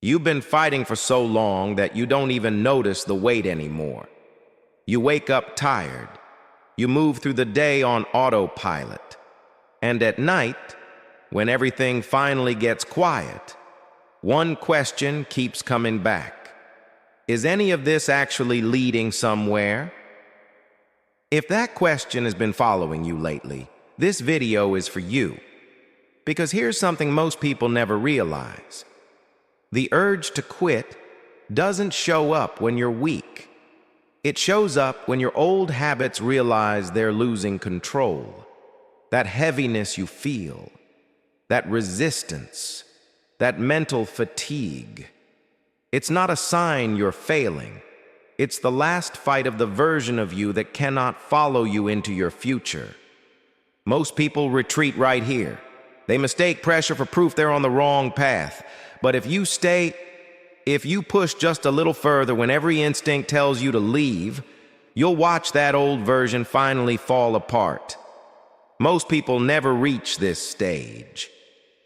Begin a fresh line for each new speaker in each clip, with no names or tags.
You've been fighting for so long that you don't even notice the weight anymore. You wake up tired. You move through the day on autopilot. And at night, when everything finally gets quiet, one question keeps coming back. Is any of this actually leading somewhere? If that question has been following you lately, this video is for you. Because here's something most people never realize. The urge to quit doesn't show up when you're weak. It shows up when your old habits realize they're losing control. That heaviness you feel, that resistance, that mental fatigue. It's not a sign you're failing. It's the last fight of the version of you that cannot follow you into your future. Most people retreat right here. They mistake pressure for proof they're on the wrong path. But if you push just a little further when every instinct tells you to leave, you'll watch that old version finally fall apart. Most people never reach this stage.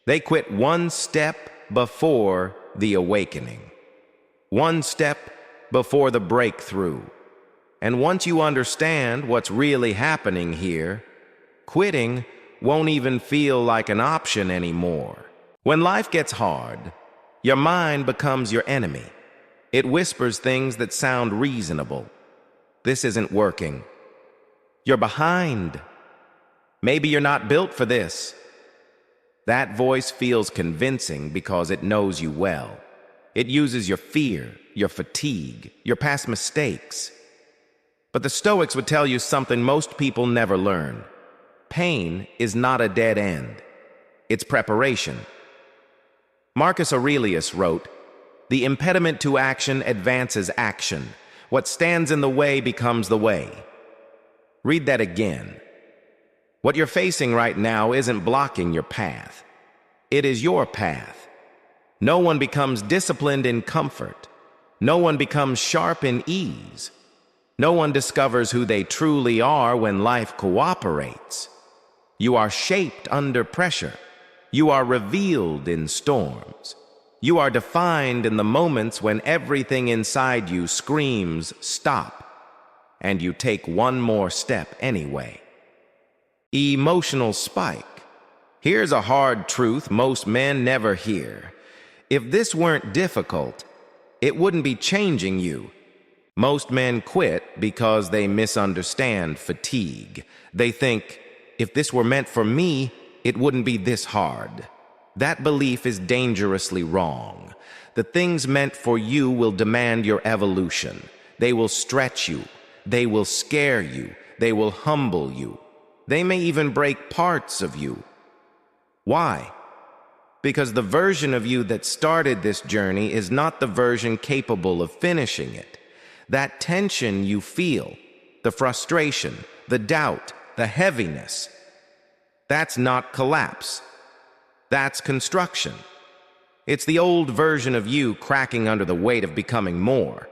They quit one step before the awakening. One step before the breakthrough. And once you understand what's really happening here, quitting won't even feel like an option anymore. When life gets hard, your mind becomes your enemy. It whispers things that sound reasonable. This isn't working. You're behind. Maybe you're not built for this. That voice feels convincing because it knows you well. It uses your fear, your fatigue, your past mistakes. But the Stoics would tell you something most people never learn. Pain is not a dead end. It's preparation. Marcus Aurelius wrote, "The impediment to action advances action. What stands in the way becomes the way." Read that again. What you're facing right now isn't blocking your path. It is your path. No one becomes disciplined in comfort. No one becomes sharp in ease. No one discovers who they truly are when life cooperates. You are shaped under pressure. You are revealed in storms. You are defined in the moments when everything inside you screams, "Stop," and you take one more step anyway. Emotional spike. Here's a hard truth most men never hear. If this weren't difficult, it wouldn't be changing you. Most men quit because they misunderstand fatigue. They think, if this were meant for me, it wouldn't be this hard. That belief is dangerously wrong. The things meant for you will demand your evolution. They will stretch you. They will scare you. They will humble you. They may even break parts of you. Why? Because the version of you that started this journey is not the version capable of finishing it. That tension you feel, the frustration, the doubt, the heaviness, that's not collapse. That's construction. It's the old version of you cracking under the weight of becoming more.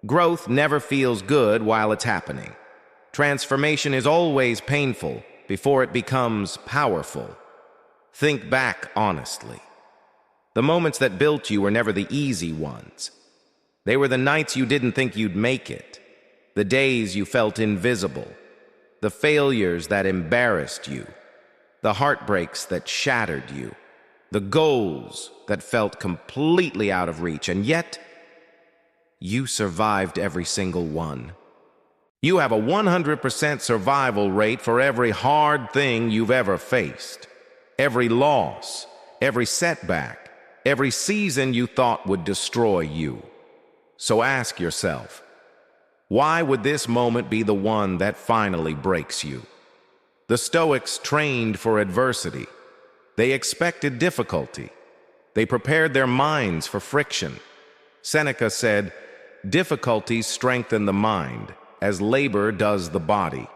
Growth never feels good while it's happening. Transformation is always painful before it becomes powerful. Think back honestly. The moments that built you were never the easy ones. They were the nights you didn't think you'd make it, the days you felt invisible, the failures that embarrassed you, the heartbreaks that shattered you, the goals that felt completely out of reach, and yet you survived every single one. You have a 100% survival rate for every hard thing you've ever faced. Every loss, every setback, every season you thought would destroy you. So ask yourself, why would this moment be the one that finally breaks you? The Stoics trained for adversity. They expected difficulty. They prepared their minds for friction. Seneca said, "Difficulties strengthen the mind, as labor does the body."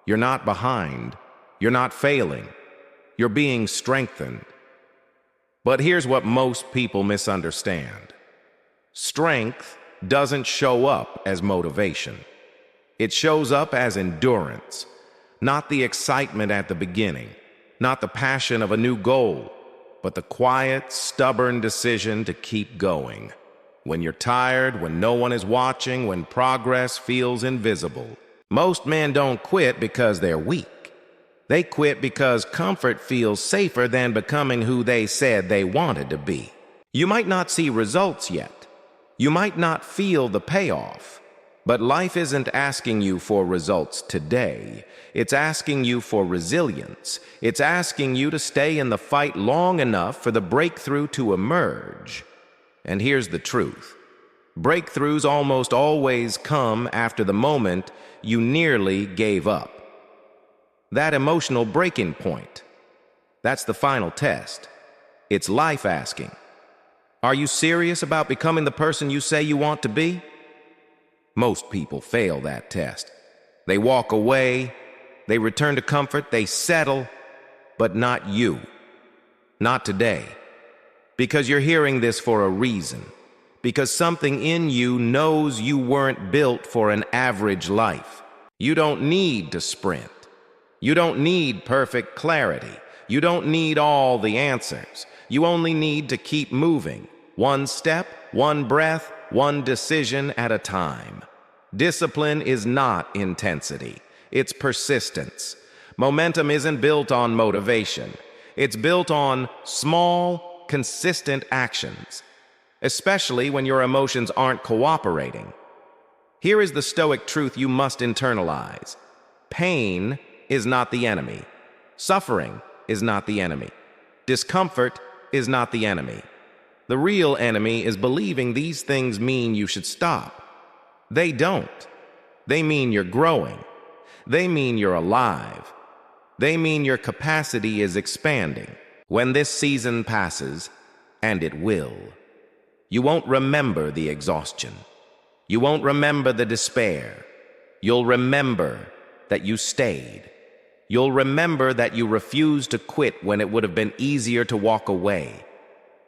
You're not behind. You're not failing. You're being strengthened. But here's what most people misunderstand. Strength doesn't show up as motivation. It shows up as endurance, not the excitement at the beginning, not the passion of a new goal, but the quiet, stubborn decision to keep going. When you're tired, when no one is watching, when progress feels invisible. Most men don't quit because they're weak. They quit because comfort feels safer than becoming who they said they wanted to be. You might not see results yet. You might not feel the payoff. But life isn't asking you for results today. It's asking you for resilience. It's asking you to stay in the fight long enough for the breakthrough to emerge. And here's the truth. Breakthroughs almost always come after the moment you nearly gave up. That emotional breaking point. That's the final test. It's life asking, are you serious about becoming the person you say you want to be? Most people fail that test. They walk away, they return to comfort, they settle, but not you. Not today. Because you're hearing this for a reason. Because something in you knows you weren't built for an average life. You don't need to sprint. You don't need perfect clarity. You don't need all the answers. You only need to keep moving. One step, one breath, one decision at a time. Discipline is not intensity. It's persistence. Momentum isn't built on motivation. It's built on small, consistent actions, especially when your emotions aren't cooperating. Here is the Stoic truth you must internalize. Pain is not the enemy. Suffering is not the enemy. Discomfort is not the enemy. The real enemy is believing these things mean you should stop. They don't. They mean you're growing. They mean you're alive. They mean your capacity is expanding. When this season passes, and it will, you won't remember the exhaustion. You won't remember the despair. You'll remember that you stayed. You'll remember that you refused to quit when it would have been easier to walk away.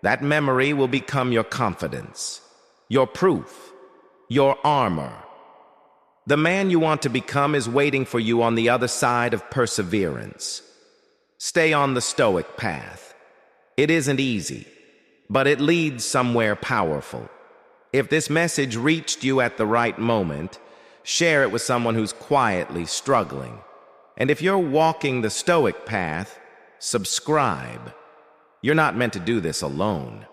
That memory will become your confidence, your proof, your armor. The man you want to become is waiting for you on the other side of perseverance. Stay on the Stoic path. It isn't easy, but it leads somewhere powerful. If this message reached you at the right moment, share it with someone who's quietly struggling. And if you're walking the Stoic path, subscribe. You're not meant to do this alone.